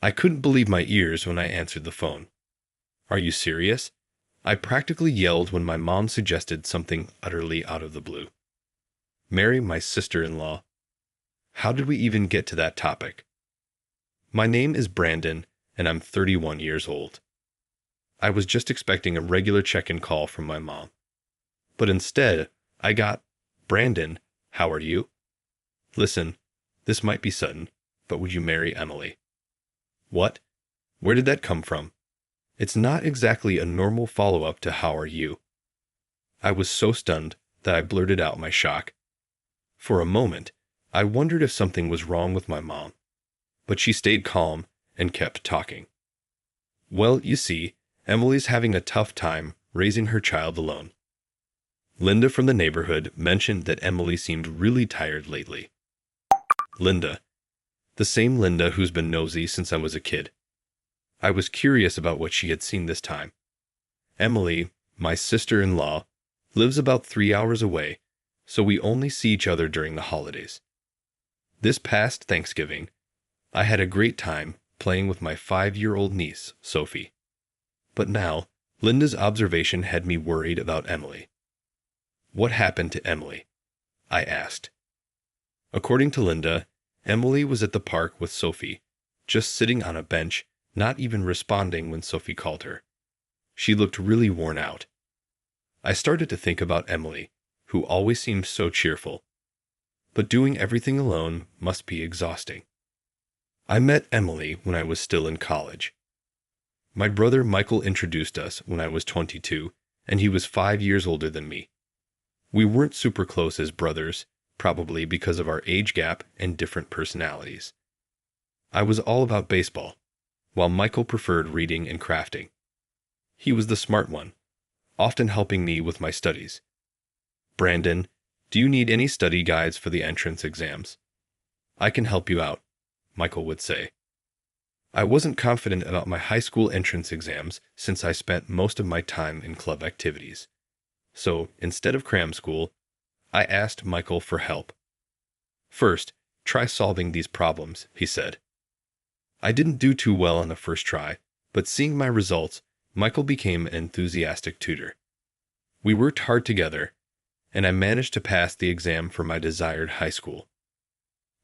I couldn't believe my ears when I answered the phone. Are you serious? I practically yelled when my mom suggested something utterly out of the blue. Marry my sister-in-law. How did we even get to that topic? My name is Brandon, and I'm 31 years old. I was just expecting a regular check-in call from my mom. But instead, I got, Brandon, how are you? Listen, this might be sudden, but would you marry Emily? What? Where did that come from? It's not exactly a normal follow-up to how are you. I was so stunned that I blurted out my shock. For a moment, I wondered if something was wrong with my mom, but she stayed calm and kept talking. Well, you see, Emily's having a tough time raising her child alone. Linda from the neighborhood mentioned that Emily seemed really tired lately. Linda. The same Linda who's been nosy since I was a kid. I was curious about what she had seen this time. Emily, my sister-in-law, lives about 3 hours away, so we only see each other during the holidays. This past Thanksgiving, I had a great time playing with my 5-year-old niece, Sophie. But now, Linda's observation had me worried about Emily. What happened to Emily? I asked. According to Linda, Emily was at the park with Sophie, just sitting on a bench, not even responding when Sophie called her. She looked really worn out. I started to think about Emily, who always seemed so cheerful. But doing everything alone must be exhausting. I met Emily when I was still in college. My brother Michael introduced us when I was 22, and he was 5 years older than me. We weren't super close as brothers, probably because of our age gap and different personalities. I was all about baseball, while Michael preferred reading and crafting. He was the smart one, often helping me with my studies. Brandon, do you need any study guides for the entrance exams? I can help you out, Michael would say. I wasn't confident about my high school entrance exams since I spent most of my time in club activities. So, instead of cram school, I asked Michael for help. First, try solving these problems, he said. I didn't do too well on the first try, but seeing my results, Michael became an enthusiastic tutor. We worked hard together, and I managed to pass the exam for my desired high school.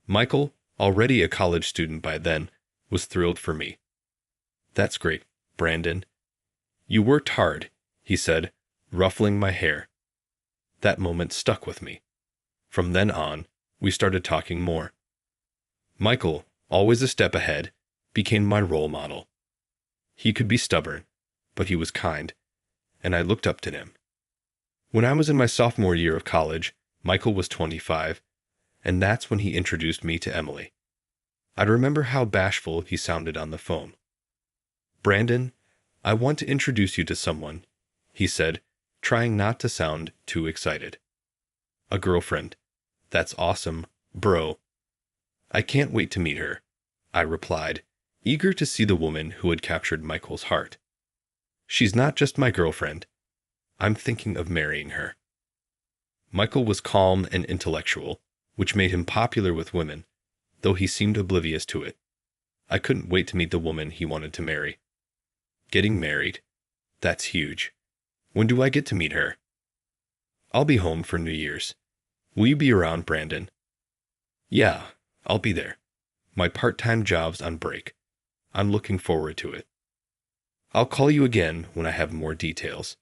Michael, already a college student by then, was thrilled for me. That's great, Brandon. You worked hard, he said, ruffling my hair. That moment stuck with me. From then on, we started talking more. Michael, always a step ahead, became my role model. He could be stubborn, but he was kind, and I looked up to him. When I was in my sophomore year of college, Michael was 25, and that's when he introduced me to Emily. I remember how bashful he sounded on the phone. Brandon, I want to introduce you to someone, he said, trying not to sound too excited. A girlfriend. That's awesome, bro. I can't wait to meet her, I replied, eager to see the woman who had captured Michael's heart. She's not just my girlfriend. I'm thinking of marrying her. Michael was calm and intellectual, which made him popular with women, though he seemed oblivious to it. I couldn't wait to meet the woman he wanted to marry. Getting married. That's huge. When do I get to meet her? I'll be home for New Year's. Will you be around, Brandon? Yeah, I'll be there. My part-time job's on break. I'm looking forward to it. I'll call you again when I have more details.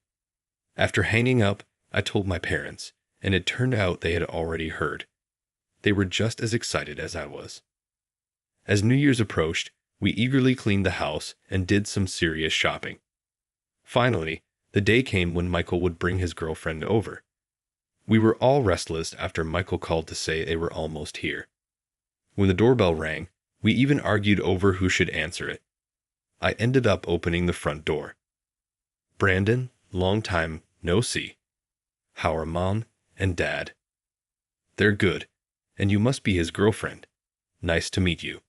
After hanging up, I told my parents, and it turned out they had already heard. They were just as excited as I was. As New Year's approached, we eagerly cleaned the house and did some serious shopping. Finally, the day came when Michael would bring his girlfriend over. We were all restless after Michael called to say they were almost here. When the doorbell rang, we even argued over who should answer it. I ended up opening the front door. Brandon, long time no see. How are Mom and Dad? They're good, and you must be his girlfriend. Nice to meet you.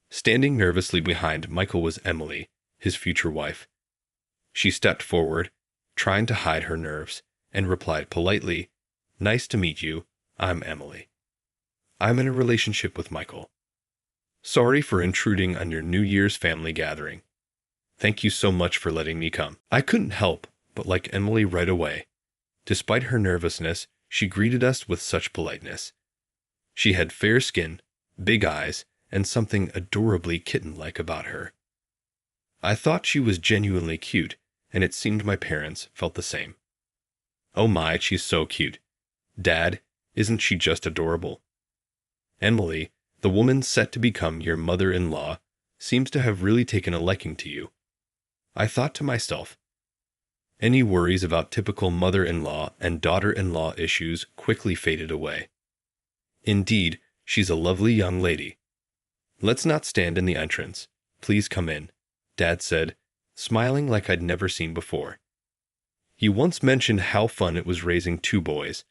Standing nervously behind Michael was Emily, his future wife. She stepped forward, trying to hide her nerves, and replied politely, "Nice to meet you. I'm Emily. I'm in a relationship with Michael." Sorry for intruding on your New Year's family gathering. Thank you so much for letting me come. I couldn't help but like Emily right away. Despite her nervousness, she greeted us with such politeness. She had fair skin, big eyes, and something adorably kitten-like about her. I thought she was genuinely cute, and it seemed my parents felt the same. Oh my, she's so cute. Dad, isn't she just adorable? Emily, the woman set to become your mother-in-law, seems to have really taken a liking to you. I thought to myself. Any worries about typical mother-in-law and daughter-in-law issues quickly faded away. Indeed, she's a lovely young lady. Let's not stand in the entrance. Please come in, Dad said, smiling like I'd never seen before. He once mentioned how fun it was raising 2 boys,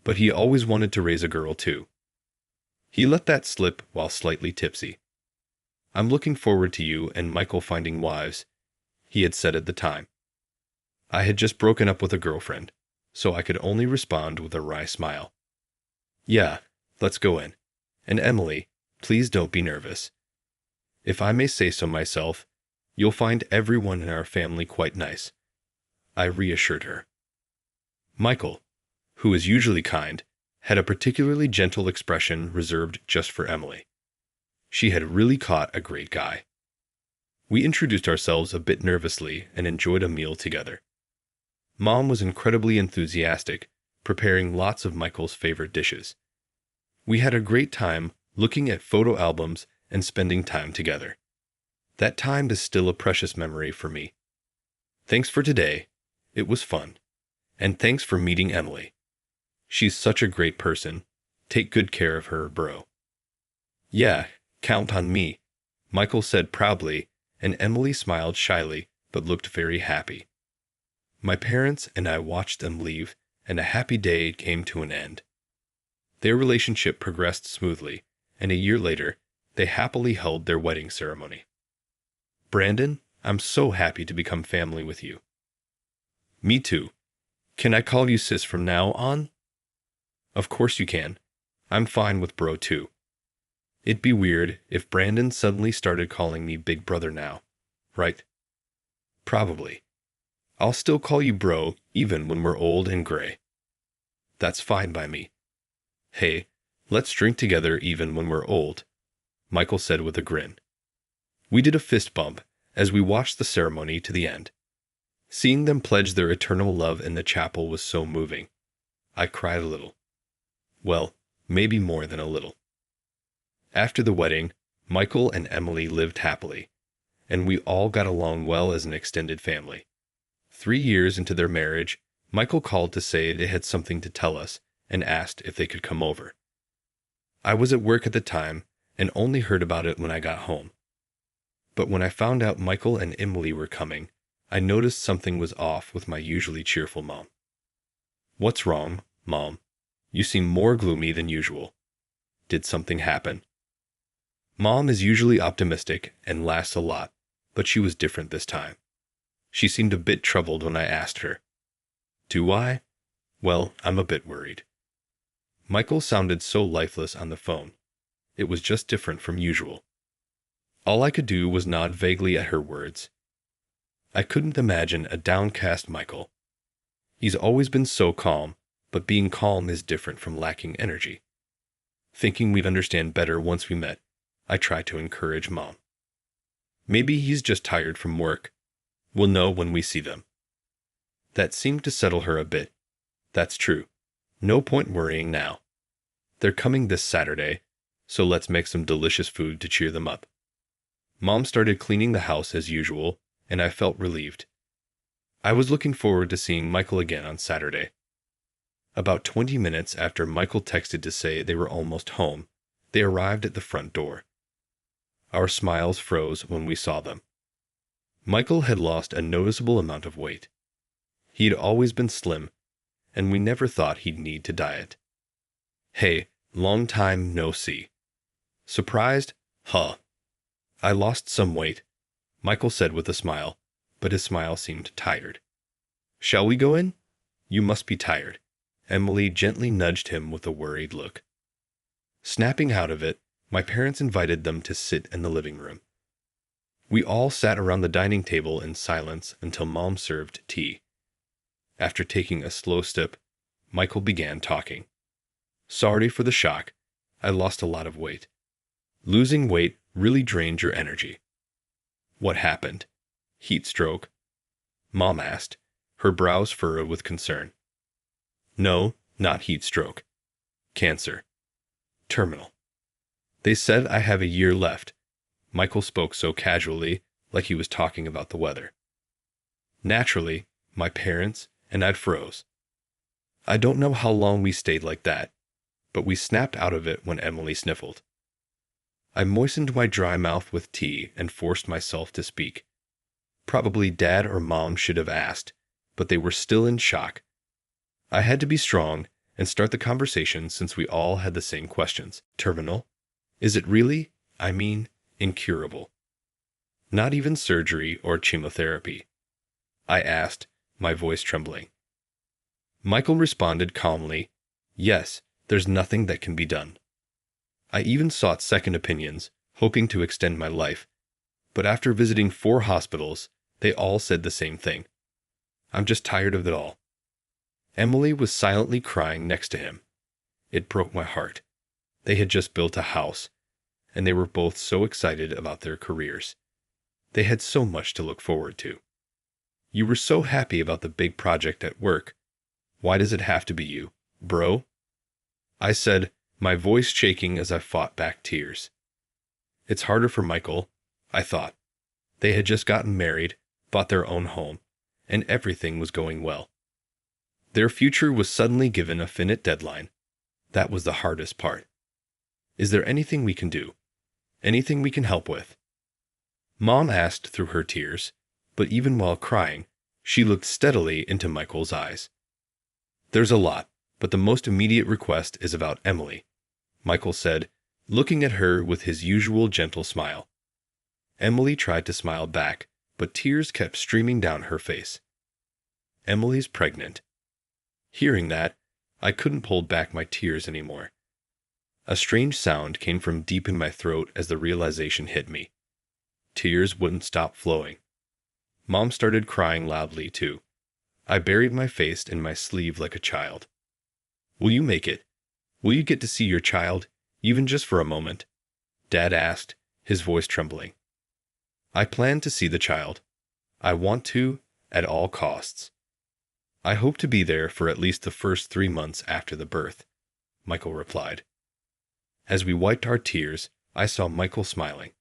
but he always wanted to raise a girl too. He let that slip while slightly tipsy. I'm looking forward to you and Michael finding wives, he had said at the time. I had just broken up with a girlfriend, so I could only respond with a wry smile. Yeah, let's go in. And Emily, please don't be nervous. If I may say so myself, you'll find everyone in our family quite nice, I reassured her. Michael, who is usually kind, had a particularly gentle expression reserved just for Emily. She had really caught a great guy. We introduced ourselves a bit nervously and enjoyed a meal together. Mom was incredibly enthusiastic, preparing lots of Michael's favorite dishes. We had a great time looking at photo albums and spending time together. That time is still a precious memory for me. Thanks for today. It was fun. And thanks for meeting Emily. She's such a great person. Take good care of her, bro. Yeah, count on me, Michael said proudly, and Emily smiled shyly but looked very happy. My parents and I watched them leave, and a happy day came to an end. Their relationship progressed smoothly, and a year later, they happily held their wedding ceremony. Brandon, I'm so happy to become family with you. Me too. Can I call you sis from now on? Of course you can. I'm fine with bro too. It'd be weird if Brandon suddenly started calling me big brother now, right? Probably. I'll still call you bro even when we're old and gray. That's fine by me. Hey, let's drink together even when we're old, Michael said with a grin. We did a fist bump as we watched the ceremony to the end. Seeing them pledge their eternal love in the chapel was so moving. I cried a little. Well, maybe more than a little. After the wedding, Michael and Emily lived happily, and we all got along well as an extended family. 3 years into their marriage, Michael called to say they had something to tell us and asked if they could come over. I was at work at the time and only heard about it when I got home. But when I found out Michael and Emily were coming, I noticed something was off with my usually cheerful mom. What's wrong, Mom? You seem more gloomy than usual. Did something happen? Mom is usually optimistic and laughs a lot, but she was different this time. She seemed a bit troubled when I asked her. Do I? Well, I'm a bit worried. Michael sounded so lifeless on the phone. It was just different from usual. All I could do was nod vaguely at her words. I couldn't imagine a downcast Michael. He's always been so calm, but being calm is different from lacking energy. Thinking we'd understand better once we met, I tried to encourage Mom. Maybe he's just tired from work. We'll know when we see them. That seemed to settle her a bit. That's true. No point worrying now. They're coming this Saturday, so let's make some delicious food to cheer them up. Mom started cleaning the house as usual, and I felt relieved. I was looking forward to seeing Michael again on Saturday. About 20 minutes after Michael texted to say they were almost home, they arrived at the front door. Our smiles froze when we saw them. Michael had lost a noticeable amount of weight. He'd always been slim, and we never thought he'd need to diet. Hey, long time no see. Surprised? Huh. I lost some weight, Michael said with a smile, but his smile seemed tired. Shall we go in? You must be tired. Emily gently nudged him with a worried look. Snapping out of it, My parents invited them to sit in the living room. We all sat around the dining table in silence until Mom served tea. After taking a slow sip, Michael began talking. Sorry for the shock. I lost a lot of weight. Losing weight really drained your energy. What happened? Heat stroke? Mom asked, her brows furrowed with concern. No, not heat stroke. Cancer. Terminal. They said I have a year left. Michael spoke so casually, like he was talking about the weather. Naturally, my parents and I froze. I don't know how long we stayed like that, but we snapped out of it when Emily sniffled. I moistened my dry mouth with tea and forced myself to speak. Probably Dad or Mom should have asked, but they were still in shock. I had to be strong and start the conversation since we all had the same questions. Terminal? Is it really? I mean, incurable. Not even surgery or chemotherapy? I asked, my voice trembling. Michael responded calmly, yes, there's nothing that can be done. I even sought second opinions, hoping to extend my life, but after visiting 4 hospitals, they all said the same thing. I'm just tired of it all. Emily was silently crying next to him. It broke my heart. They had just built a house, and they were both so excited about their careers. They had so much to look forward to. You were so happy about the big project at work. Why does it have to be you, bro? I said, my voice shaking as I fought back tears. It's harder for Michael, I thought. They had just gotten married, bought their own home, and everything was going well. Their future was suddenly given a finite deadline. That was the hardest part. Is there anything we can do? Anything we can help with? Mom asked through her tears, but even while crying, she looked steadily into Michael's eyes. There's a lot, but the most immediate request is about Emily, Michael said, looking at her with his usual gentle smile. Emily tried to smile back, but tears kept streaming down her face. Emily's pregnant. Hearing that, I couldn't hold back my tears anymore. A strange sound came from deep in my throat as the realization hit me. Tears wouldn't stop flowing. Mom started crying loudly, too. I buried my face in my sleeve like a child. Will you make it? Will you get to see your child, even just for a moment? Dad asked, his voice trembling. I plan to see the child. I want to, at all costs. I hope to be there for at least the first 3 months after the birth, Michael replied. As we wiped our tears, I saw Michael smiling.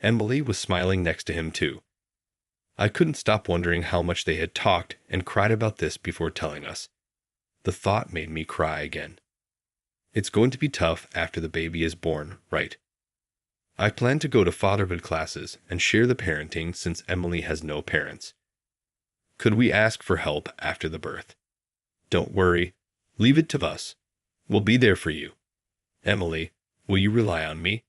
Emily was smiling next to him too. I couldn't stop wondering how much they had talked and cried about this before telling us. The thought made me cry again. It's going to be tough after the baby is born, right? I plan to go to fatherhood classes and share the parenting since Emily has no parents. Could we ask for help after the birth? Don't worry. Leave it to us. We'll be there for you. Emily, will you rely on me?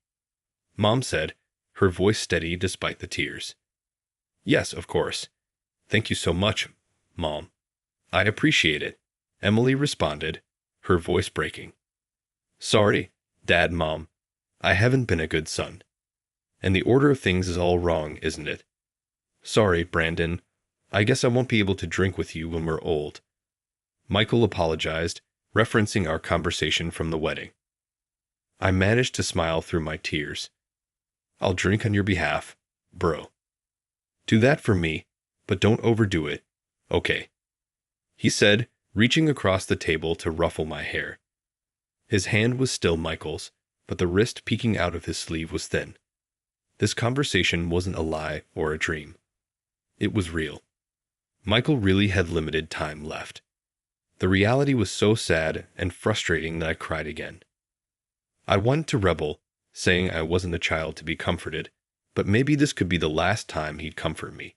Mom said, her voice steady despite the tears. Yes, of course. Thank you so much, Mom. I appreciate it, Emily responded, her voice breaking. Sorry, Dad, Mom. I haven't been a good son. And the order of things is all wrong, isn't it? Sorry, Brandon. I guess I won't be able to drink with you when we're old. Michael apologized, referencing our conversation from the wedding. I managed to smile through my tears. I'll drink on your behalf, bro. Do that for me, but don't overdo it, okay? He said, reaching across the table to ruffle my hair. His hand was still Michael's, but the wrist peeking out of his sleeve was thin. This conversation wasn't a lie or a dream. It was real. Michael really had limited time left. The reality was so sad and frustrating that I cried again. I wanted to rebel, saying I wasn't a child to be comforted, but maybe this could be the last time he'd comfort me.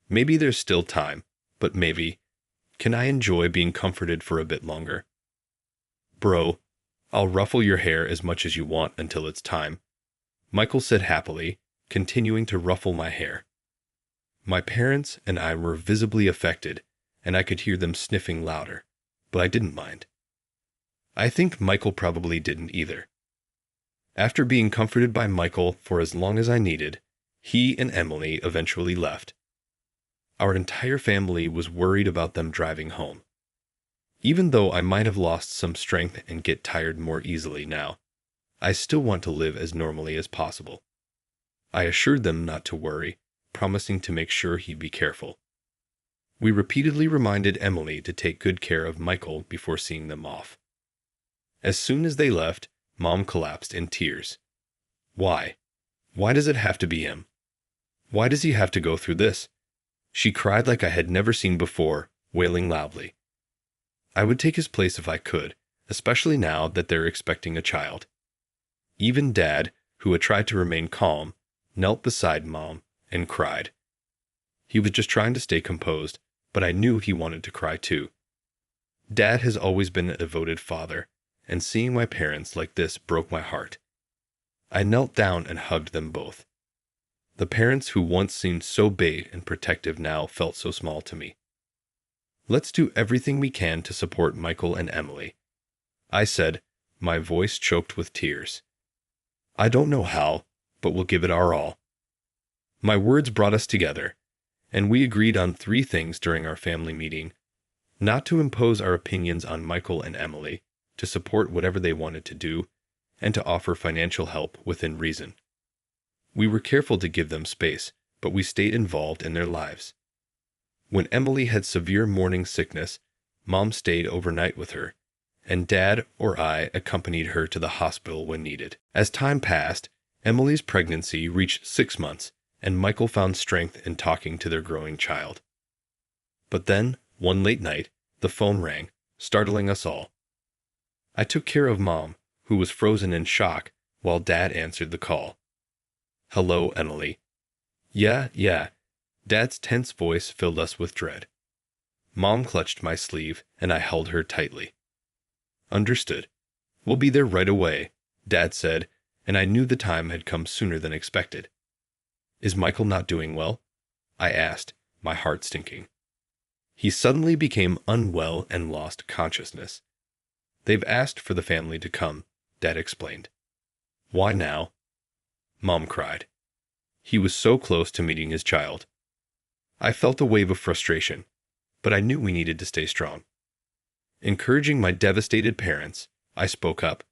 Maybe there's still time, but maybe, can I enjoy being comforted for a bit longer? Bro, I'll ruffle your hair as much as you want until it's time, Michael said happily, continuing to ruffle my hair. My parents and I were visibly affected, and I could hear them sniffing louder, but I didn't mind. I think Michael probably didn't either. After being comforted by Michael for as long as I needed, he and Emily eventually left. Our entire family was worried about them driving home. Even though I might have lost some strength and get tired more easily now, I still want to live as normally as possible. I assured them not to worry, promising to make sure he'd be careful. We repeatedly reminded Emily to take good care of Michael before seeing them off. As soon as they left, Mom collapsed in tears. Why? Why does it have to be him? Why does he have to go through this? She cried like I had never seen before, wailing loudly. I would take his place if I could, especially now that they're expecting a child. Even Dad, who had tried to remain calm, knelt beside Mom and cried. He was just trying to stay composed, but I knew he wanted to cry too. Dad has always been a devoted father, and seeing my parents like this broke my heart. I knelt down and hugged them both. The parents who once seemed so big and protective now felt so small to me. Let's do everything we can to support Michael and Emily, I said, my voice choked with tears. I don't know how, but we'll give it our all. My words brought us together, and we agreed on 3 things during our family meeting: not to impose our opinions on Michael and Emily, to support whatever they wanted to do, and to offer financial help within reason. We were careful to give them space, but we stayed involved in their lives. When Emily had severe morning sickness, Mom stayed overnight with her, and Dad or I accompanied her to the hospital when needed. As time passed, Emily's pregnancy reached 6 months, and Michael found strength in talking to their growing child. But then, one late night, the phone rang, startling us all. I took care of Mom, who was frozen in shock, while Dad answered the call. Hello, Emily. Yeah. Dad's tense voice filled us with dread. Mom clutched my sleeve, and I held her tightly. Understood. We'll be there right away, Dad said, and I knew the time had come sooner than expected. Is Michael not doing well? I asked, my heart sinking. He suddenly became unwell and lost consciousness. They've asked for the family to come, Dad explained. Why now? Mom cried. He was so close to meeting his child. I felt a wave of frustration, but I knew we needed to stay strong. Encouraging my devastated parents, I spoke up.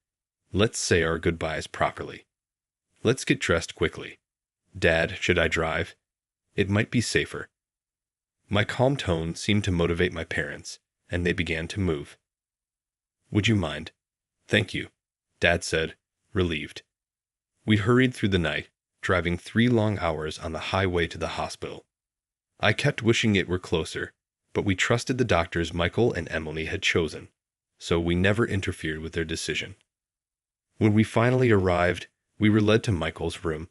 Let's say our goodbyes properly. Let's get dressed quickly. Dad, should I drive? It might be safer. My calm tone seemed to motivate my parents, and they began to move. Would you mind? Thank you, Dad said, relieved. We hurried through the night, driving 3 long hours on the highway to the hospital. I kept wishing it were closer, but we trusted the doctors Michael and Emily had chosen, so we never interfered with their decision. When we finally arrived, we were led to Michael's room.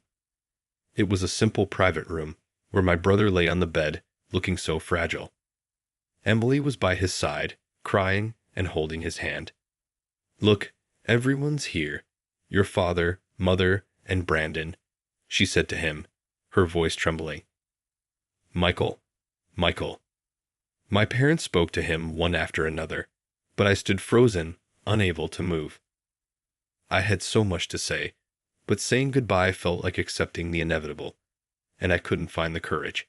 It was a simple private room, where my brother lay on the bed, looking so fragile. Emily was by his side, crying and holding his hand. Look, everyone's here. Your father, Mother, and Brandon, she said to him, her voice trembling. Michael. My parents spoke to him one after another, but I stood frozen, unable to move. I had so much to say, but saying goodbye felt like accepting the inevitable, and I couldn't find the courage.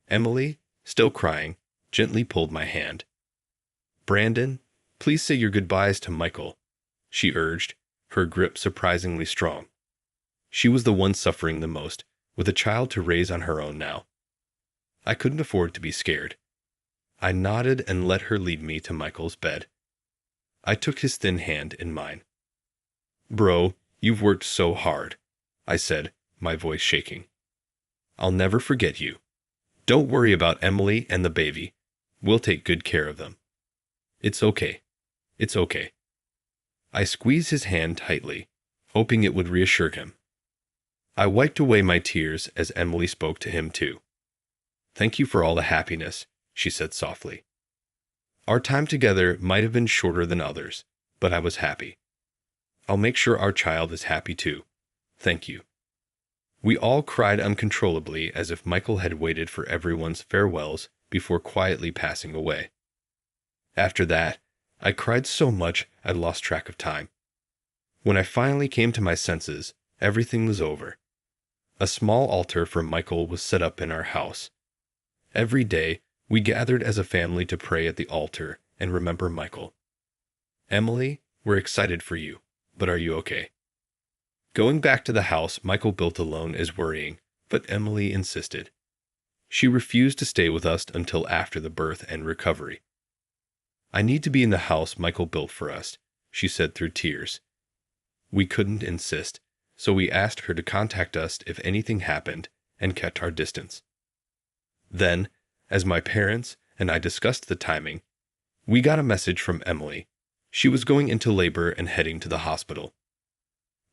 Emily, still crying, gently pulled my hand. Brandon, please say your goodbyes to Michael, she urged, her grip surprisingly strong. She was the one suffering the most, with a child to raise on her own now. I couldn't afford to be scared. I nodded and let her lead me to Michael's bed. I took his thin hand in mine. Bro, you've worked so hard, I said, my voice shaking. I'll never forget you. Don't worry about Emily and the baby. We'll take good care of them. It's okay. I squeezed his hand tightly, hoping it would reassure him. I wiped away my tears as Emily spoke to him too. Thank you for all the happiness, she said softly. Our time together might have been shorter than others, but I was happy. I'll make sure our child is happy too. Thank you. We all cried uncontrollably as if Michael had waited for everyone's farewells before quietly passing away. After that, I cried so much I lost track of time. When I finally came to my senses, everything was over. A small altar for Michael was set up in our house. Every day, we gathered as a family to pray at the altar and remember Michael. Emily, we're excited for you, but are you okay? Going back to the house Michael built alone is worrying, but Emily insisted. She refused to stay with us until after the birth and recovery. I need to be in the house Michael built for us, she said through tears. We couldn't insist, so we asked her to contact us if anything happened and kept our distance. Then, as my parents and I discussed the timing, we got a message from Emily. She was going into labor and heading to the hospital.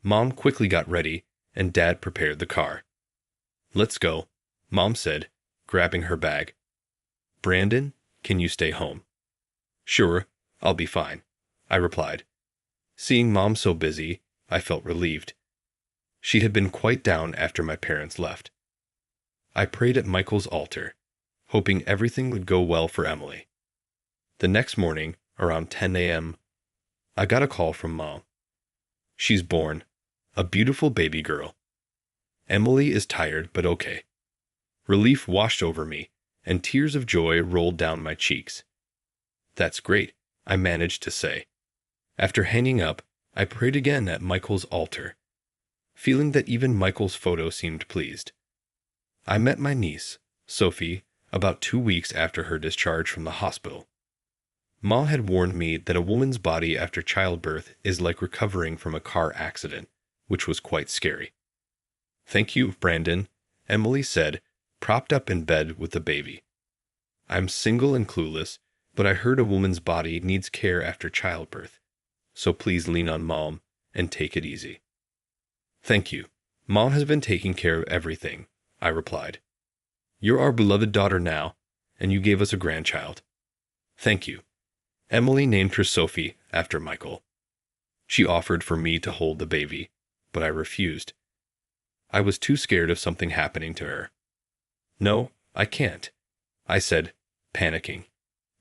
Mom quickly got ready, and Dad prepared the car. Let's go, Mom said, grabbing her bag. Brandon, can you stay home? Sure, I'll be fine, I replied. Seeing Mom so busy, I felt relieved. She had been quite down after my parents left. I prayed at Michael's altar, hoping everything would go well for Emily. The next morning, around 10 a.m., I got a call from Mom. She's born, a beautiful baby girl. Emily is tired but okay. Relief washed over me, and tears of joy rolled down my cheeks. That's great, I managed to say. After hanging up, I prayed again at Michael's altar, feeling that even Michael's photo seemed pleased. I met my niece, Sophie, about 2 weeks after her discharge from the hospital. Ma had warned me that a woman's body after childbirth is like recovering from a car accident, which was quite scary. Thank you, Brandon, Emily said, propped up in bed with the baby. I'm single and clueless, but I heard a woman's body needs care after childbirth, so please lean on Mom and take it easy. Thank you. Mom has been taking care of everything, I replied. You're our beloved daughter now, and you gave us a grandchild. Thank you. Emily named her Sophie after Michael. She offered for me to hold the baby, but I refused. I was too scared of something happening to her. No, I can't, I said, panicking.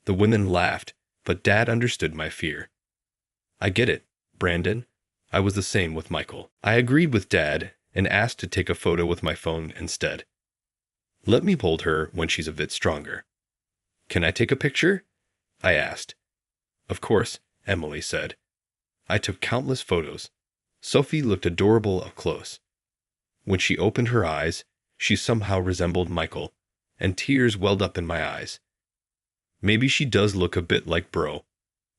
The women laughed, but Dad understood my fear. I get it, Brandon. I was the same with Michael. I agreed with Dad and asked to take a photo with my phone instead. Let me hold her when she's a bit stronger. Can I take a picture? I asked. Of course, Emily said. I took countless photos. Sophie looked adorable up close. When she opened her eyes, she somehow resembled Michael, and tears welled up in my eyes. Maybe she does look a bit like Bro,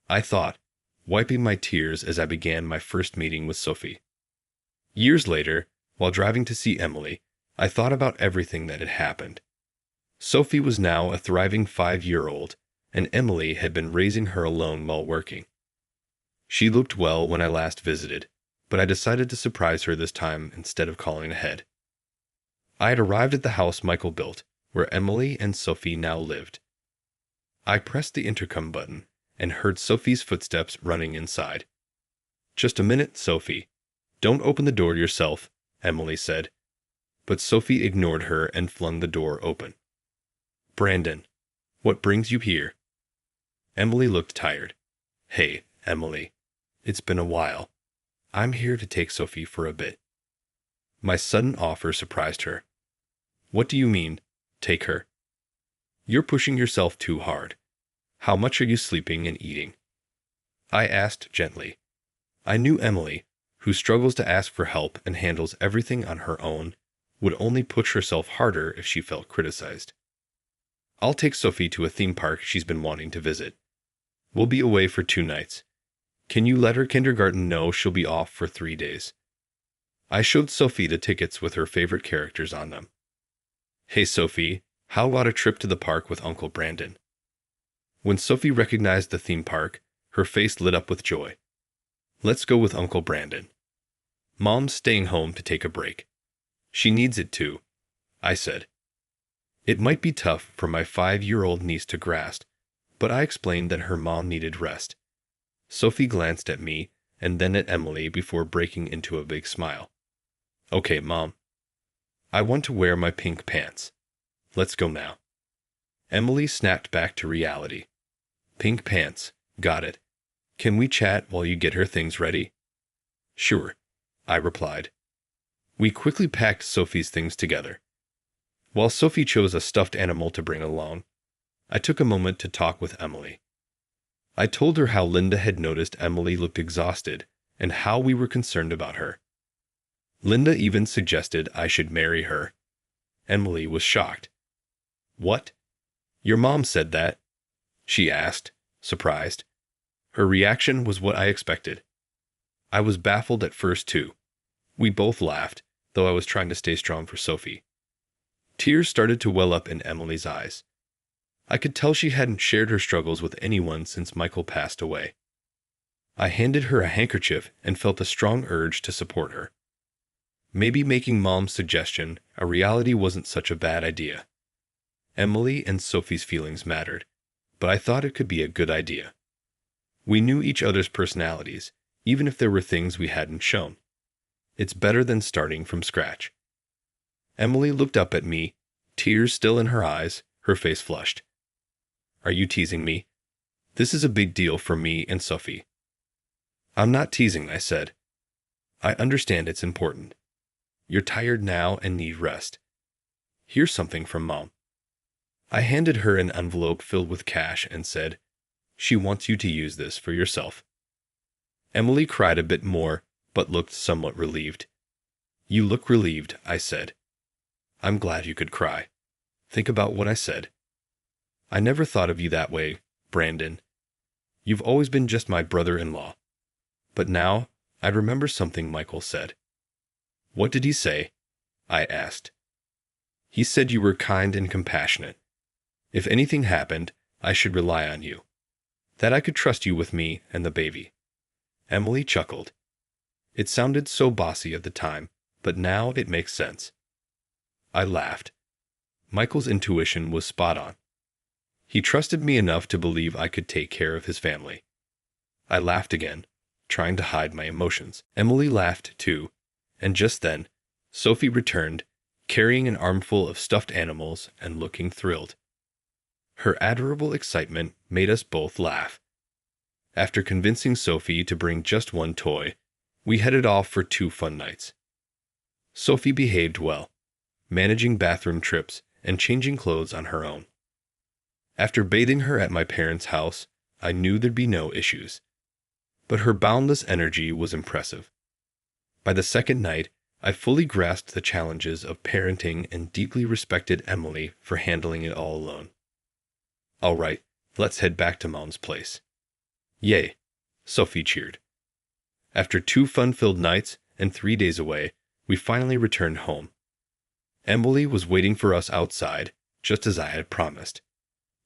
I thought, wiping my tears as I began my first meeting with Sophie. Years later, while driving to see Emily, I thought about everything that had happened. Sophie was now a thriving 5-year-old, and Emily had been raising her alone while working. She looked well when I last visited, but I decided to surprise her this time instead of calling ahead. I had arrived at the house Michael built, where Emily and Sophie now lived. I pressed the intercom button and heard Sophie's footsteps running inside. Just a minute, Sophie. Don't open the door yourself, Emily said. But Sophie ignored her and flung the door open. Brandon, what brings you here? Emily looked tired. Hey, Emily. It's been a while. I'm here to take Sophie for a bit. My sudden offer surprised her. What do you mean, take her? You're pushing yourself too hard. How much are you sleeping and eating? I asked gently. I knew Emily, who struggles to ask for help and handles everything on her own, would only push herself harder if she felt criticized. I'll take Sophie to a theme park she's been wanting to visit. We'll be away for 2 nights. Can you let her kindergarten know she'll be off for 3 days? I showed Sophie the tickets with her favorite characters on them. Hey Sophie, how about a trip to the park with Uncle Brandon? When Sophie recognized the theme park, her face lit up with joy. Let's go with Uncle Brandon. Mom's staying home to take a break. She needs it too, I said. It might be tough for my 5-year-old niece to grasp, but I explained that her mom needed rest. Sophie glanced at me and then at Emily before breaking into a big smile. Okay, Mom. I want to wear my pink pants. Let's go now. Emily snapped back to reality. Pink pants, got it. Can we chat while you get her things ready? Sure, I replied. We quickly packed Sophie's things together. While Sophie chose a stuffed animal to bring along, I took a moment to talk with Emily. I told her how Linda had noticed Emily looked exhausted and how we were concerned about her. Linda even suggested I should marry her. Emily was shocked. What? Your mom said that? She asked, surprised. Her reaction was what I expected. I was baffled at first too. We both laughed, though I was trying to stay strong for Sophie. Tears started to well up in Emily's eyes. I could tell she hadn't shared her struggles with anyone since Michael passed away. I handed her a handkerchief and felt a strong urge to support her. Maybe making Mom's suggestion a reality wasn't such a bad idea. Emily and Sophie's feelings mattered, but I thought it could be a good idea. We knew each other's personalities, even if there were things we hadn't shown. It's better than starting from scratch. Emily looked up at me, tears still in her eyes, her face flushed. Are you teasing me? This is a big deal for me and Sophie. I'm not teasing, I said. I understand it's important. You're tired now and need rest. Here's something from Mom. I handed her an envelope filled with cash and said, she wants you to use this for yourself. Emily cried a bit more, but looked somewhat relieved. You look relieved, I said. I'm glad you could cry. Think about what I said. I never thought of you that way, Brandon. You've always been just my brother-in-law. But now, I remember something Michael said. What did he say? I asked. He said you were kind and compassionate. If anything happened, I should rely on you. That I could trust you with me and the baby. Emily chuckled. It sounded so bossy at the time, but now it makes sense. I laughed. Michael's intuition was spot on. He trusted me enough to believe I could take care of his family. I laughed again, trying to hide my emotions. Emily laughed too, and just then, Sophie returned, carrying an armful of stuffed animals and looking thrilled. Her adorable excitement made us both laugh. After convincing Sophie to bring just one toy, we headed off for 2 fun nights. Sophie behaved well, managing bathroom trips and changing clothes on her own. After bathing her at my parents' house, I knew there'd be no issues. But her boundless energy was impressive. By the second night, I fully grasped the challenges of parenting and deeply respected Emily for handling it all alone. All right, let's head back to Mom's place. Yay, Sophie cheered. After 2 fun-filled nights and 3 days away, we finally returned home. Emily was waiting for us outside, just as I had promised.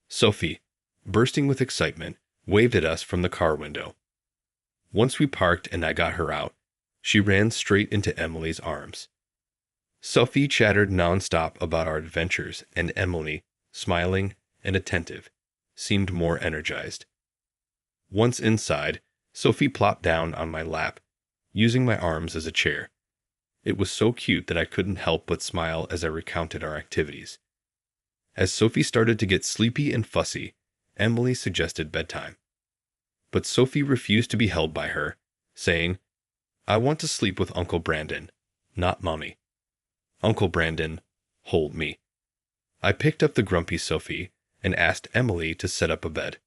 Sophie, bursting with excitement, waved at us from the car window. Once we parked and I got her out, she ran straight into Emily's arms. Sophie chattered nonstop about our adventures, and Emily, smiling and attentive, seemed more energized. Once inside, Sophie plopped down on my lap, using my arms as a chair. It was so cute that I couldn't help but smile as I recounted our activities. As Sophie started to get sleepy and fussy, Emily suggested bedtime. But Sophie refused to be held by her, saying, I want to sleep with Uncle Brandon, not Mommy. Uncle Brandon, hold me. I picked up the grumpy Sophie and asked Emily to set up a bed.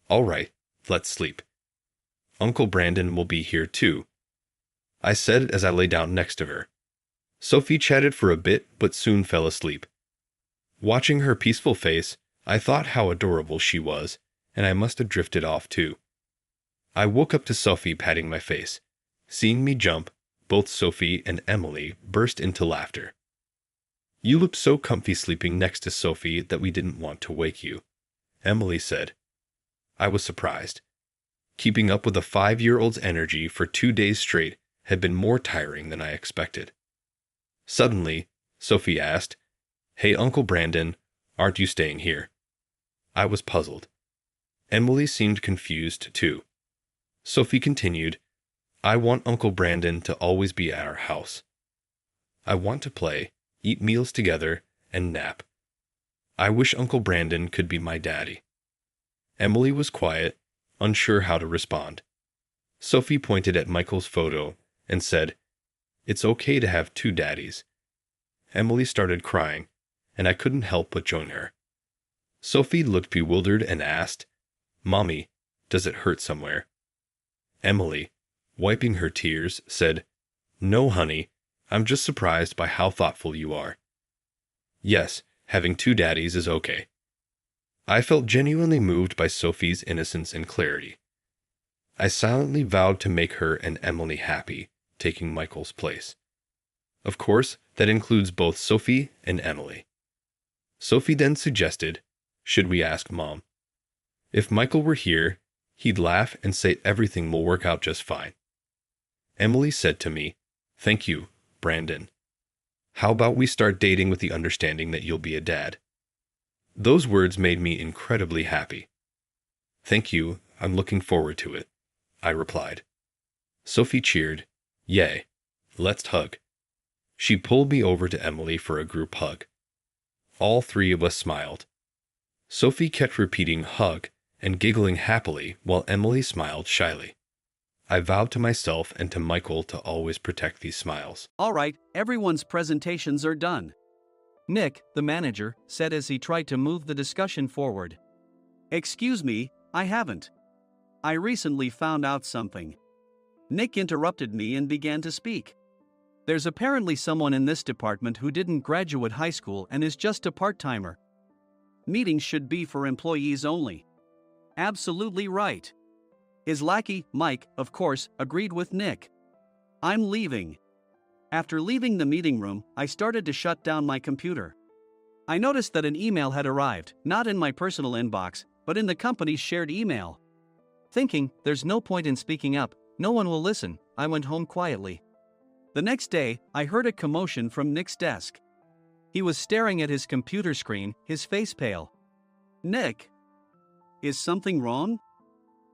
All right, let's sleep. Uncle Brandon will be here too, I said as I lay down next to her. Sophie chatted for a bit but soon fell asleep. Watching her peaceful face, I thought how adorable she was, and I must have drifted off too. I woke up to Sophie patting my face. Seeing me jump, both Sophie and Emily burst into laughter. You looked so comfy sleeping next to Sophie that we didn't want to wake you, Emily said. I was surprised. Keeping up with a 5-year-old's energy for 2 days straight had been more tiring than I expected. Suddenly, Sophie asked, Hey, Uncle Brandon, aren't you staying here? I was puzzled. Emily seemed confused too. Sophie continued, I want Uncle Brandon to always be at our house. I want to play, eat meals together, and nap. I wish Uncle Brandon could be my daddy. Emily was quiet, unsure how to respond. Sophie pointed at Michael's photo and said, "It's okay to have two daddies." Emily started crying, and I couldn't help but join her. Sophie looked bewildered and asked, "Mommy, does it hurt somewhere?" Emily, wiping her tears, said, "No, honey, I'm just surprised by how thoughtful you are. Yes, having two daddies is okay." I felt genuinely moved by Sophie's innocence and clarity. I silently vowed to make her and Emily happy, taking Michael's place. Of course, that includes both Sophie and Emily. Sophie then suggested, "Should we ask Mom? If Michael were here, he'd laugh and say everything will work out just fine." Emily said to me, "Thank you, Brandon. How about we start dating with the understanding that you'll be a dad?" Those words made me incredibly happy. "Thank you, I'm looking forward to it," I replied. Sophie cheered, "Yay, let's hug." She pulled me over to Emily for a group hug. All three of us smiled. Sophie kept repeating hug and giggling happily while Emily smiled shyly. I vowed to myself and to Michael to always protect these smiles. All right, everyone's presentations are done, Nick, the manager, said as he tried to move the discussion forward. "Excuse me, I haven't. I recently found out something." Nick interrupted me and began to speak. "There's apparently someone in this department who didn't graduate high school and is just a part-timer. Meetings should be for employees only." "Absolutely right." His lackey, Mike, of course, agreed with Nick. "I'm leaving." After leaving the meeting room, I started to shut down my computer. I noticed that an email had arrived, not in my personal inbox, but in the company's shared email. Thinking, there's no point in speaking up, no one will listen, I went home quietly. The next day, I heard a commotion from Nick's desk. He was staring at his computer screen, his face pale. "Nick, is something wrong?"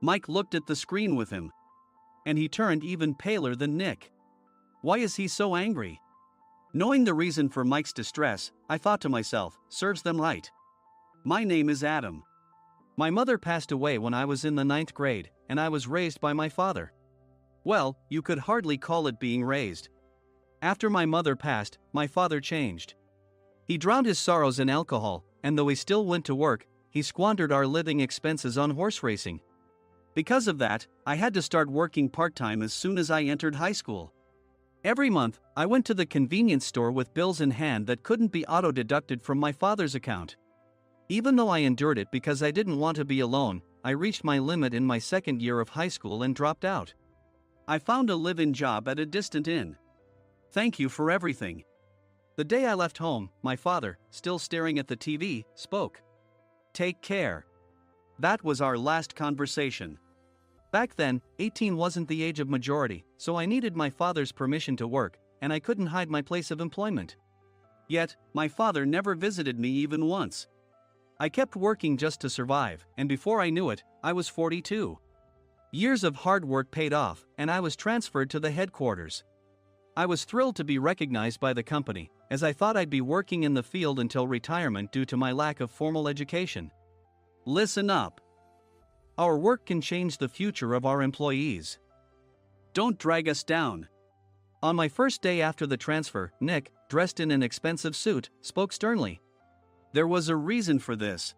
Mike looked at the screen with him. And he turned even paler than Nick. Why is he so angry? Knowing the reason for Mike's distress, I thought to myself, serves them right. My name is Adam. My mother passed away when I was in the 9th grade, and I was raised by my father. Well, you could hardly call it being raised. After my mother passed, my father changed. He drowned his sorrows in alcohol, and though he still went to work, he squandered our living expenses on horse racing. Because of that, I had to start working part-time as soon as I entered high school. Every month, I went to the convenience store with bills in hand that couldn't be auto-deducted from my father's account. Even though I endured it because I didn't want to be alone, I reached my limit in my second year of high school and dropped out. I found a live-in job at a distant inn. Thank you for everything. The day I left home, my father, still staring at the TV, spoke. Take care. That was our last conversation. Back then, 18 wasn't the age of majority, so I needed my father's permission to work, and I couldn't hide my place of employment. Yet, my father never visited me even once. I kept working just to survive, and before I knew it, I was 42. Years of hard work paid off, and I was transferred to the headquarters. I was thrilled to be recognized by the company, as I thought I'd be working in the field until retirement due to my lack of formal education. Listen up. Our work can change the future of our employees. Don't drag us down. On my first day after the transfer, Nick, dressed in an expensive suit, spoke sternly. There was a reason for this.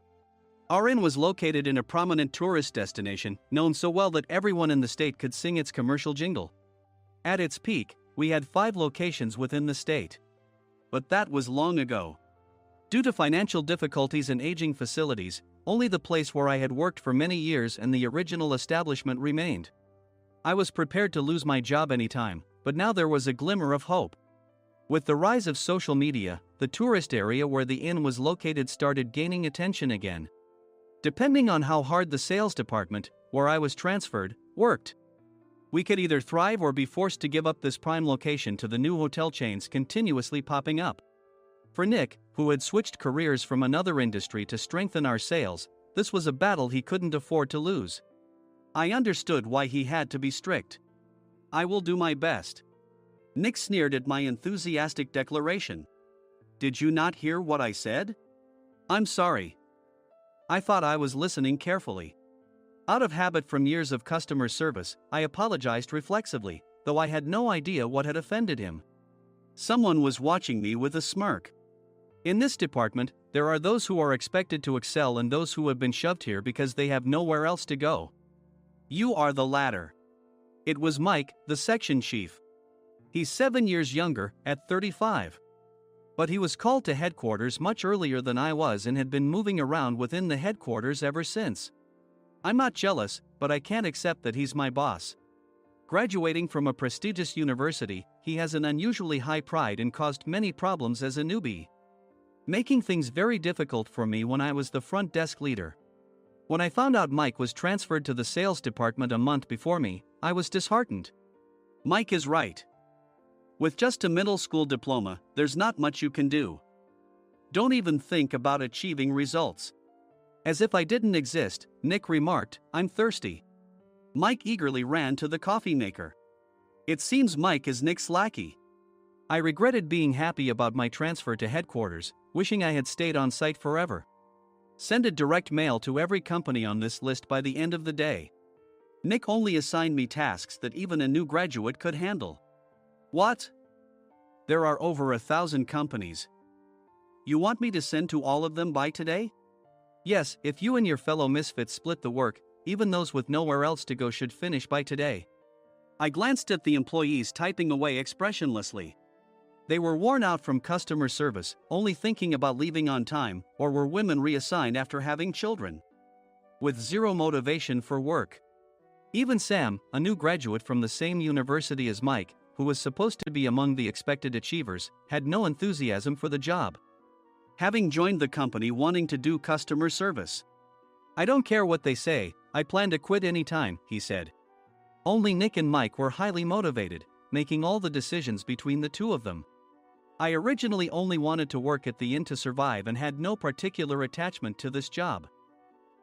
Our inn was located in a prominent tourist destination, known so well that everyone in the state could sing its commercial jingle. At its peak, we had 5 locations within the state. But that was long ago. Due to financial difficulties and aging facilities, only the place where I had worked for many years and the original establishment remained. I was prepared to lose my job anytime, but now there was a glimmer of hope. With the rise of social media, the tourist area where the inn was located started gaining attention again. Depending on how hard the sales department, where I was transferred, worked, we could either thrive or be forced to give up this prime location to the new hotel chains continuously popping up. For Nick, who had switched careers from another industry to strengthen our sales, this was a battle he couldn't afford to lose. I understood why he had to be strict. I will do my best. Nick sneered at my enthusiastic declaration. Did you not hear what I said? I'm sorry. I thought I was listening carefully. Out of habit from years of customer service, I apologized reflexively, though I had no idea what had offended him. Someone was watching me with a smirk. In this department, there are those who are expected to excel and those who have been shoved here because they have nowhere else to go. You are the latter. It was Mike, the section chief. He's 7 years younger, at 35. But he was called to headquarters much earlier than I was and had been moving around within the headquarters ever since. I'm not jealous, but I can't accept that he's my boss. Graduating from a prestigious university, he has an unusually high pride and caused many problems as a newbie, making things very difficult for me when I was the front desk leader. When I found out Mike was transferred to the sales department a month before me, I was disheartened. Mike is right. With just a middle school diploma, there's not much you can do. Don't even think about achieving results. As if I didn't exist, Nick remarked, "I'm thirsty." Mike eagerly ran to the coffee maker. It seems Mike is Nick's lackey. I regretted being happy about my transfer to headquarters, wishing I had stayed on site forever. Send a direct mail to every company on this list by the end of the day. Nick only assigned me tasks that even a new graduate could handle. What? There are over 1,000 companies. You want me to send to all of them by today? Yes, if you and your fellow misfits split the work, even those with nowhere else to go should finish by today. I glanced at the employees typing away expressionlessly. They were worn out from customer service, only thinking about leaving on time, or were women reassigned after having children, with zero motivation for work. Even Sam, a new graduate from the same university as Mike, who was supposed to be among the expected achievers, had no enthusiasm for the job, having joined the company wanting to do customer service. I don't care what they say, I plan to quit anytime, he said. Only Nick and Mike were highly motivated, making all the decisions between the two of them. I originally only wanted to work at the inn to survive and had no particular attachment to this job.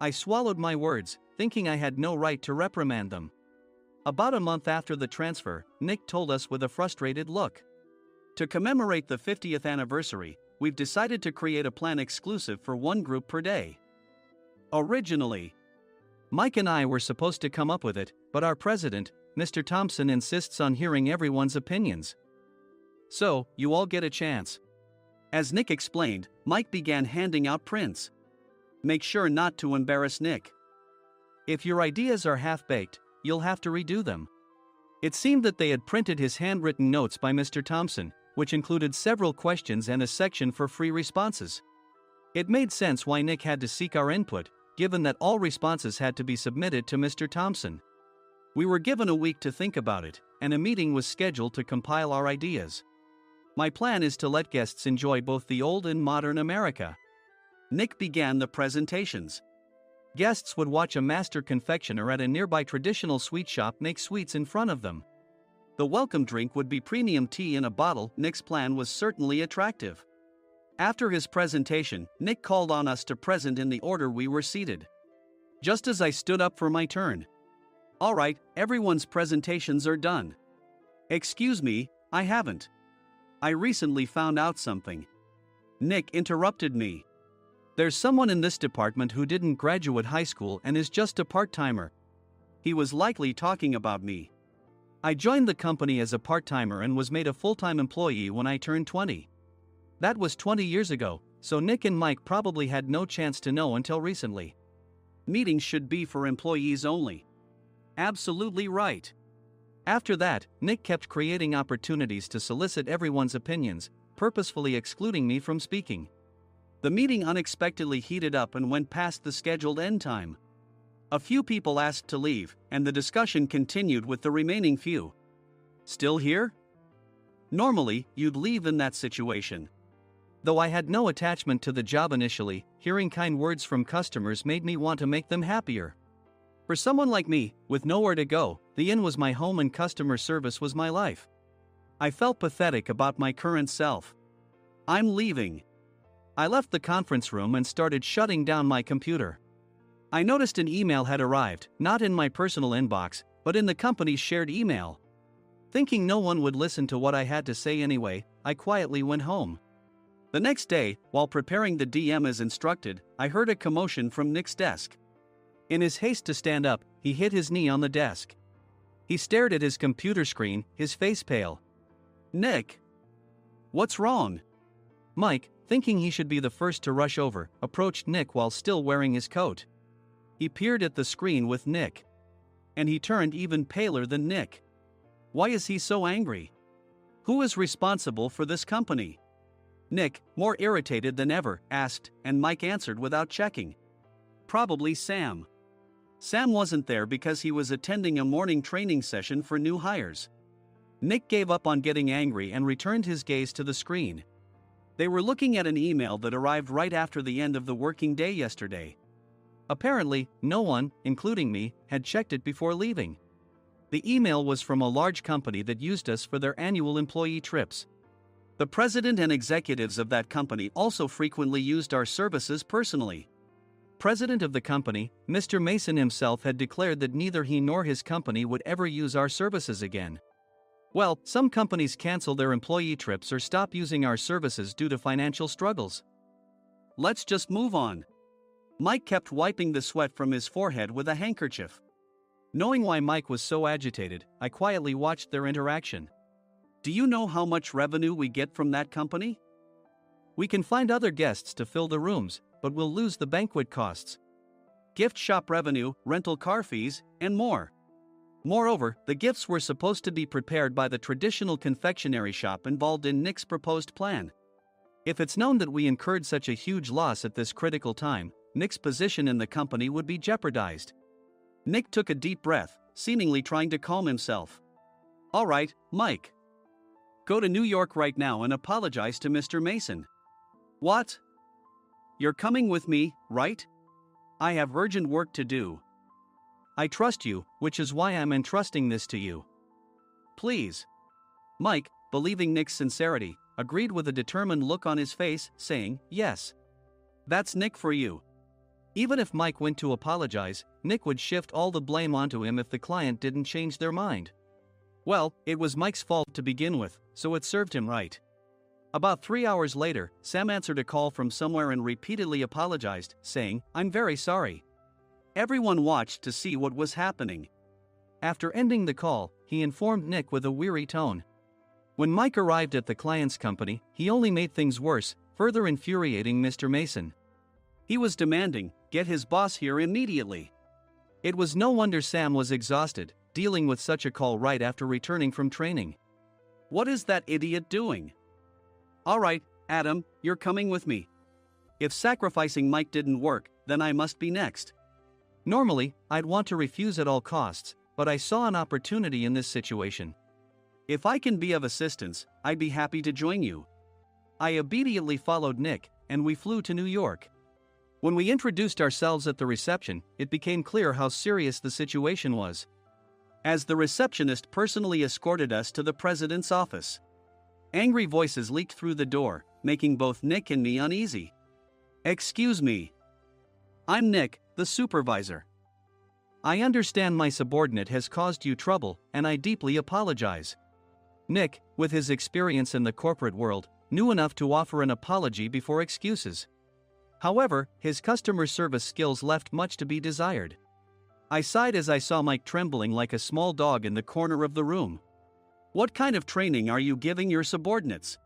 I swallowed my words, thinking I had no right to reprimand them. About a month after the transfer, Nick told us with a frustrated look. To commemorate the 50th anniversary, we've decided to create a plan exclusive for one group per day. Originally, Mike and I were supposed to come up with it, but our president, Mr. Thompson, insists on hearing everyone's opinions. So, you all get a chance. As Nick explained, Mike began handing out prints. Make sure not to embarrass Nick. If your ideas are half-baked, you'll have to redo them. It seemed that they had printed his handwritten notes by Mr. Thompson, which included several questions and a section for free responses. It made sense why Nick had to seek our input, given that all responses had to be submitted to Mr. Thompson. We were given a week to think about it, and a meeting was scheduled to compile our ideas. My plan is to let guests enjoy both the old and modern America. Nick began the presentations. Guests would watch a master confectioner at a nearby traditional sweet shop make sweets in front of them. The welcome drink would be premium tea in a bottle. Nick's plan was certainly attractive. After his presentation, Nick called on us to present in the order we were seated. Just as I stood up for my turn. All right, everyone's presentations are done. Excuse me, I haven't. I recently found out something. Nick interrupted me. There's someone in this department who didn't graduate high school and is just a part-timer. He was likely talking about me. I joined the company as a part-timer and was made a full-time employee when I turned 20. That was 20 years ago, so Nick and Mike probably had no chance to know until recently. Meetings should be for employees only. Absolutely right. After that, Nick kept creating opportunities to solicit everyone's opinions, purposefully excluding me from speaking. The meeting unexpectedly heated up and went past the scheduled end time. A few people asked to leave, and the discussion continued with the remaining few. Still here? Normally, you'd leave in that situation. Though I had no attachment to the job initially, hearing kind words from customers made me want to make them happier. For someone like me, with nowhere to go, the inn was my home and customer service was my life. I felt pathetic about my current self. I'm leaving. I left the conference room and started shutting down my computer. I noticed an email had arrived, not in my personal inbox, but in the company's shared email. Thinking no one would listen to what I had to say anyway, I quietly went home. The next day, while preparing the DM as instructed, I heard a commotion from Nick's desk. In his haste to stand up, he hit his knee on the desk. He stared at his computer screen, his face pale. "Nick! What's wrong?" Mike, thinking he should be the first to rush over, approached Nick while still wearing his coat. He peered at the screen with Nick. And he turned even paler than Nick. Why is he so angry? Who is responsible for this company? Nick, more irritated than ever, asked, and Mike answered without checking. Probably Sam. Sam wasn't there because he was attending a morning training session for new hires. Nick gave up on getting angry and returned his gaze to the screen. They were looking at an email that arrived right after the end of the working day yesterday. Apparently, no one, including me, had checked it before leaving. The email was from a large company that used us for their annual employee trips. The president and executives of that company also frequently used our services personally. President of the company, Mr. Mason himself, had declared that neither he nor his company would ever use our services again. Well, some companies cancel their employee trips or stop using our services due to financial struggles. Let's just move on. Mike kept wiping the sweat from his forehead with a handkerchief. Knowing why Mike was so agitated, I quietly watched their interaction. Do you know how much revenue we get from that company? We can find other guests to fill the rooms, but we'll lose the banquet costs, gift shop revenue, rental car fees, and more. Moreover, the gifts were supposed to be prepared by the traditional confectionery shop involved in Nick's proposed plan. If it's known that we incurred such a huge loss at this critical time, Nick's position in the company would be jeopardized. Nick took a deep breath, seemingly trying to calm himself. All right, Mike. Go to New York right now and apologize to Mr. Mason. What? You're coming with me, right? I have urgent work to do. I trust you, which is why I'm entrusting this to you. Please. Mike, believing Nick's sincerity, agreed with a determined look on his face, saying, yes. That's Nick for you. Even if Mike went to apologize, Nick would shift all the blame onto him if the client didn't change their mind. Well, it was Mike's fault to begin with, so it served him right. About 3 hours later, Sam answered a call from somewhere and repeatedly apologized, saying, I'm very sorry. Everyone watched to see what was happening. After ending the call, he informed Nick with a weary tone. When Mike arrived at the client's company, he only made things worse, further infuriating Mr. Mason. He was demanding, get his boss here immediately. It was no wonder Sam was exhausted, dealing with such a call right after returning from training. What is that idiot doing? All right, Adam, you're coming with me. If sacrificing Mike didn't work, then I must be next. Normally, I'd want to refuse at all costs, but I saw an opportunity in this situation. If I can be of assistance, I'd be happy to join you. I obediently followed Nick, and we flew to New York. When we introduced ourselves at the reception, it became clear how serious the situation was, as the receptionist personally escorted us to the president's office. Angry voices leaked through the door, making both Nick and me uneasy. Excuse me. I'm Nick, the supervisor. I understand my subordinate has caused you trouble, and I deeply apologize. Nick, with his experience in the corporate world, knew enough to offer an apology before excuses. However, his customer service skills left much to be desired. I sighed as I saw Mike trembling like a small dog in the corner of the room. What kind of training are you giving your subordinates?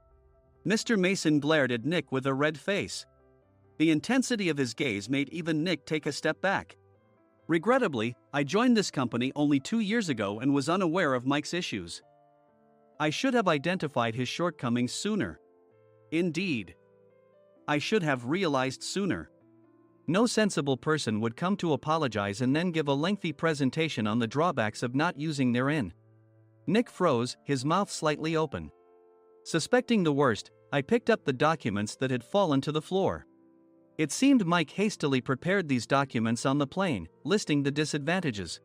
Mr. Mason glared at Nick with a red face. The intensity of his gaze made even Nick take a step back. Regrettably, I joined this company only 2 years ago and was unaware of Mike's issues. I should have identified his shortcomings sooner. Indeed. I should have realized sooner. No sensible person would come to apologize and then give a lengthy presentation on the drawbacks of not using their in. Nick froze, his mouth slightly open. Suspecting the worst, I picked up the documents that had fallen to the floor. It seemed Mike hastily prepared these documents on the plane, listing the disadvantages.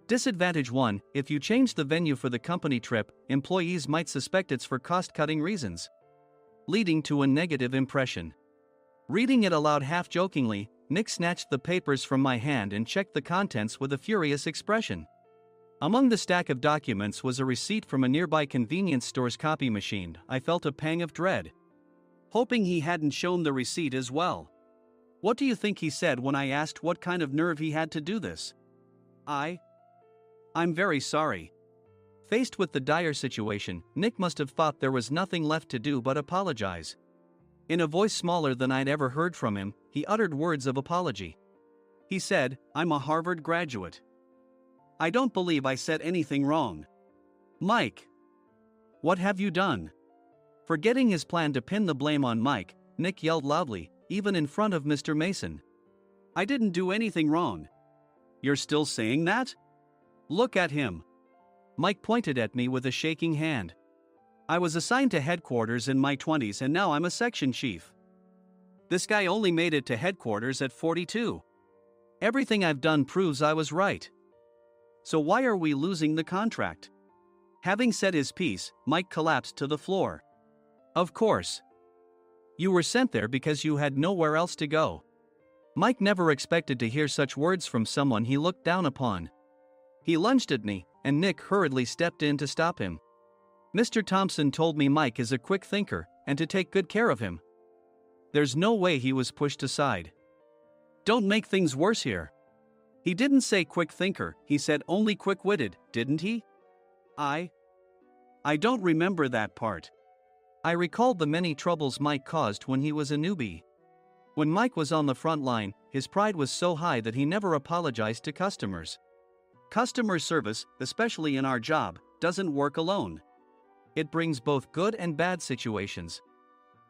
Disadvantage 1: if you change the venue for the company trip, employees might suspect it's for cost-cutting reasons, leading to a negative impression. Reading it aloud half-jokingly, Nick snatched the papers from my hand and checked the contents with a furious expression. Among the stack of documents was a receipt from a nearby convenience store's copy machine. I felt a pang of dread, hoping he hadn't shown the receipt as well. What do you think he said when I asked what kind of nerve he had to do this? I'm very sorry. Faced with the dire situation, Nick must have thought there was nothing left to do but apologize. In a voice smaller than I'd ever heard from him, he uttered words of apology. He said, "I'm a Harvard graduate. I don't believe I said anything wrong." Mike! What have you done? Forgetting his plan to pin the blame on Mike, Nick yelled loudly, even in front of Mr. Mason. "I didn't do anything wrong." "You're still saying that? Look at him." Mike pointed at me with a shaking hand. "I was assigned to headquarters in my 20s and now I'm a section chief. This guy only made it to headquarters at 42. Everything I've done proves I was right. So why are we losing the contract?" Having said his piece, Mike collapsed to the floor. "Of course. You were sent there because you had nowhere else to go." Mike never expected to hear such words from someone he looked down upon. He lunged at me, and Nick hurriedly stepped in to stop him. "Mr. Thompson told me Mike is a quick thinker, and to take good care of him." There's no way he was pushed aside. "Don't make things worse here." "He didn't say quick thinker, he said only quick-witted, didn't he?" I don't remember that part. I recalled the many troubles Mike caused when he was a newbie. When Mike was on the front line, his pride was so high that he never apologized to customers. Customer service, especially in our job, doesn't work alone. It brings both good and bad situations.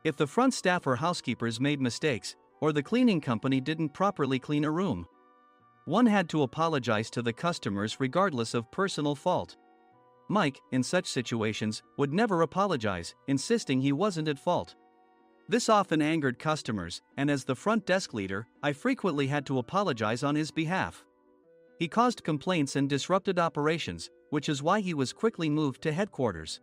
If the front staff or housekeepers made mistakes, or the cleaning company didn't properly clean a room, one had to apologize to the customers regardless of personal fault. Mike, in such situations, would never apologize, insisting he wasn't at fault. This often angered customers, and as the front desk leader, I frequently had to apologize on his behalf. He caused complaints and disrupted operations, which is why he was quickly moved to headquarters.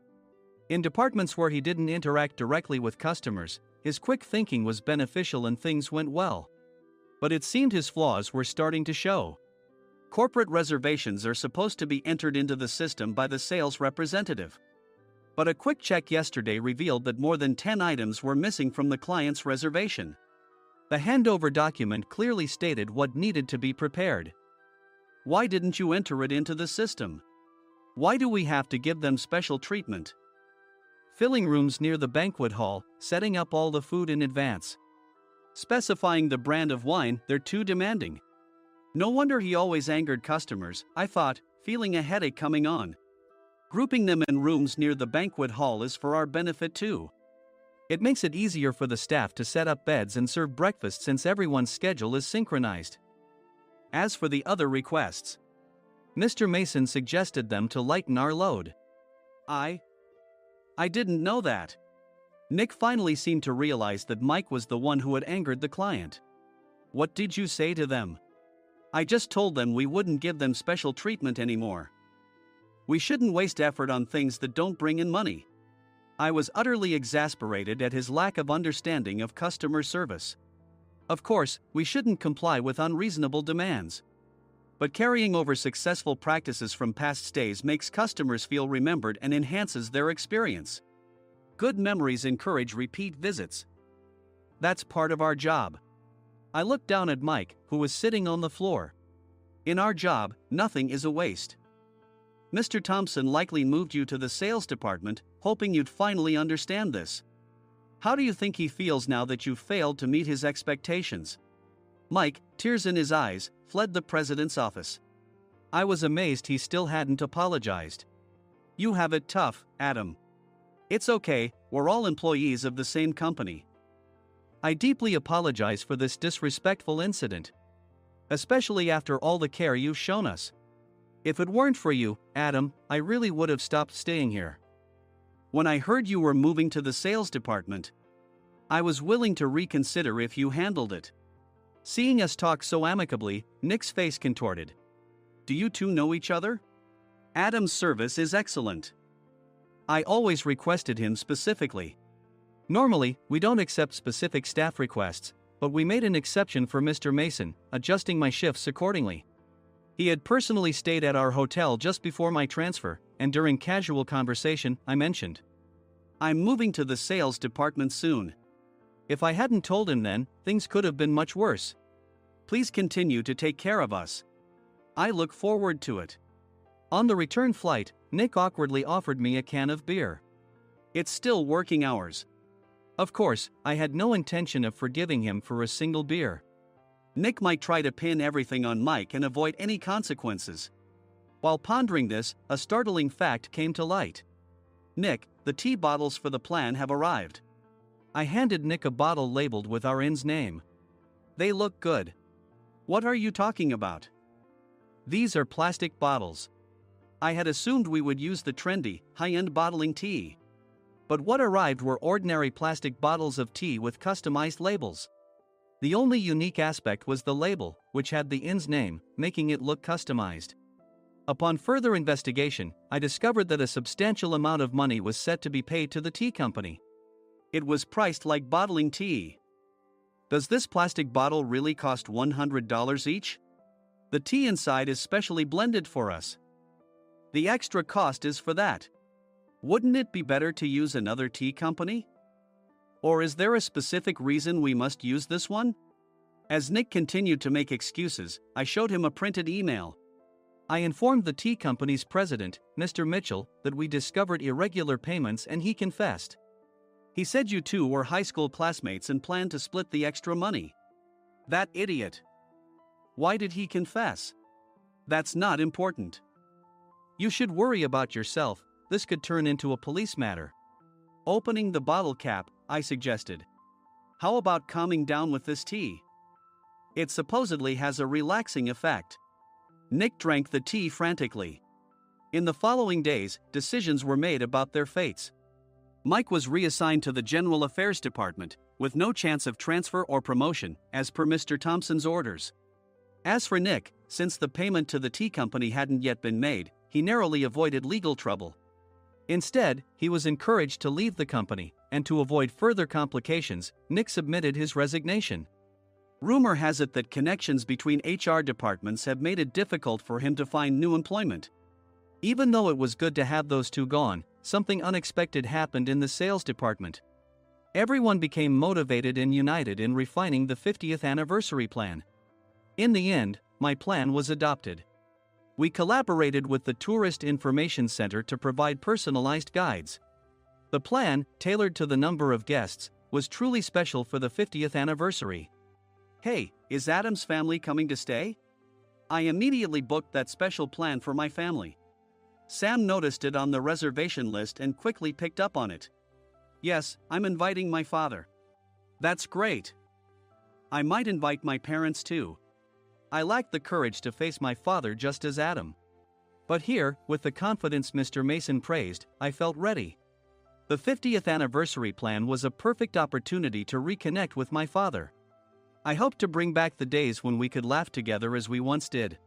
In departments where he didn't interact directly with customers, his quick thinking was beneficial and things went well. But it seemed his flaws were starting to show. Corporate reservations are supposed to be entered into the system by the sales representative. But a quick check yesterday revealed that more than 10 items were missing from the client's reservation. The handover document clearly stated what needed to be prepared. Why didn't you enter it into the system? Why do we have to give them special treatment? Filling rooms near the banquet hall, setting up all the food in advance. Specifying the brand of wine, they're too demanding. No wonder he always angered customers, I thought, feeling a headache coming on. Grouping them in rooms near the banquet hall is for our benefit too. It makes it easier for the staff to set up beds and serve breakfast since everyone's schedule is synchronized. As for the other requests, Mr. Mason suggested them to lighten our load. I didn't know that. Nick finally seemed to realize that Mike was the one who had angered the client. What did you say to them? I just told them we wouldn't give them special treatment anymore. We shouldn't waste effort on things that don't bring in money. I was utterly exasperated at his lack of understanding of customer service. Of course, we shouldn't comply with unreasonable demands. But carrying over successful practices from past stays makes customers feel remembered and enhances their experience. Good memories encourage repeat visits. That's part of our job. I looked down at Mike, who was sitting on the floor. In our job, nothing is a waste. Mr. Thompson likely moved you to the sales department, hoping you'd finally understand this. How do you think he feels now that you've failed to meet his expectations? Mike, tears in his eyes, fled the president's office. I was amazed he still hadn't apologized. You have it tough, Adam. It's okay, we're all employees of the same company. I deeply apologize for this disrespectful incident. Especially after all the care you've shown us. If it weren't for you, Adam, I really would have stopped staying here. When I heard you were moving to the sales department, I was willing to reconsider if you handled it. Seeing us talk so amicably, Nick's face contorted. Do you two know each other? Adam's service is excellent. I always requested him specifically. Normally, we don't accept specific staff requests, but we made an exception for Mr. Mason, adjusting my shifts accordingly. He had personally stayed at our hotel just before my transfer, and during casual conversation, I mentioned, I'm moving to the sales department soon. If I hadn't told him then, things could have been much worse. Please continue to take care of us. I look forward to it. On the return flight, Nick awkwardly offered me a can of beer. It's still working hours. Of course, I had no intention of forgiving him for a single beer. Nick might try to pin everything on Mike and avoid any consequences. While pondering this, a startling fact came to light. Nick, the tea bottles for the plan have arrived. I handed Nick a bottle labeled with our inn's name. They look good. What are you talking about? These are plastic bottles. I had assumed we would use the trendy, high-end bottling tea. But what arrived were ordinary plastic bottles of tea with customized labels. The only unique aspect was the label, which had the inn's name, making it look customized. Upon further investigation, I discovered that a substantial amount of money was set to be paid to the tea company. It was priced like bottling tea. Does this plastic bottle really cost $100 each? The tea inside is specially blended for us. The extra cost is for that. Wouldn't it be better to use another tea company? Or is there a specific reason we must use this one? As Nick continued to make excuses, I showed him a printed email. I informed the tea company's president, Mr. Mitchell, that we discovered irregular payments and he confessed. He said you two were high school classmates and planned to split the extra money. That idiot. Why did he confess? That's not important. You should worry about yourself, this could turn into a police matter. Opening the bottle cap, I suggested. How about calming down with this tea? It supposedly has a relaxing effect. Nick drank the tea frantically. In the following days, decisions were made about their fates. Mike was reassigned to the General Affairs Department, with no chance of transfer or promotion, as per Mr. Thompson's orders. As for Nick, since the payment to the tea company hadn't yet been made, he narrowly avoided legal trouble. Instead, he was encouraged to leave the company, and to avoid further complications, Nick submitted his resignation. Rumor has it that connections between HR departments have made it difficult for him to find new employment. Even though it was good to have those two gone, something unexpected happened in the sales department. Everyone became motivated and united in refining the 50th anniversary plan. In the end, my plan was adopted. We collaborated with the Tourist Information Center to provide personalized guides. The plan, tailored to the number of guests, was truly special for the 50th anniversary. Hey, is Adam's family coming to stay? I immediately booked that special plan for my family. Sam noticed it on the reservation list and quickly picked up on it. Yes, I'm inviting my father. That's great. I might invite my parents too. I lacked the courage to face my father just as Adam. But here, with the confidence Mr. Mason praised, I felt ready. The 50th anniversary plan was a perfect opportunity to reconnect with my father. I hoped to bring back the days when we could laugh together as we once did.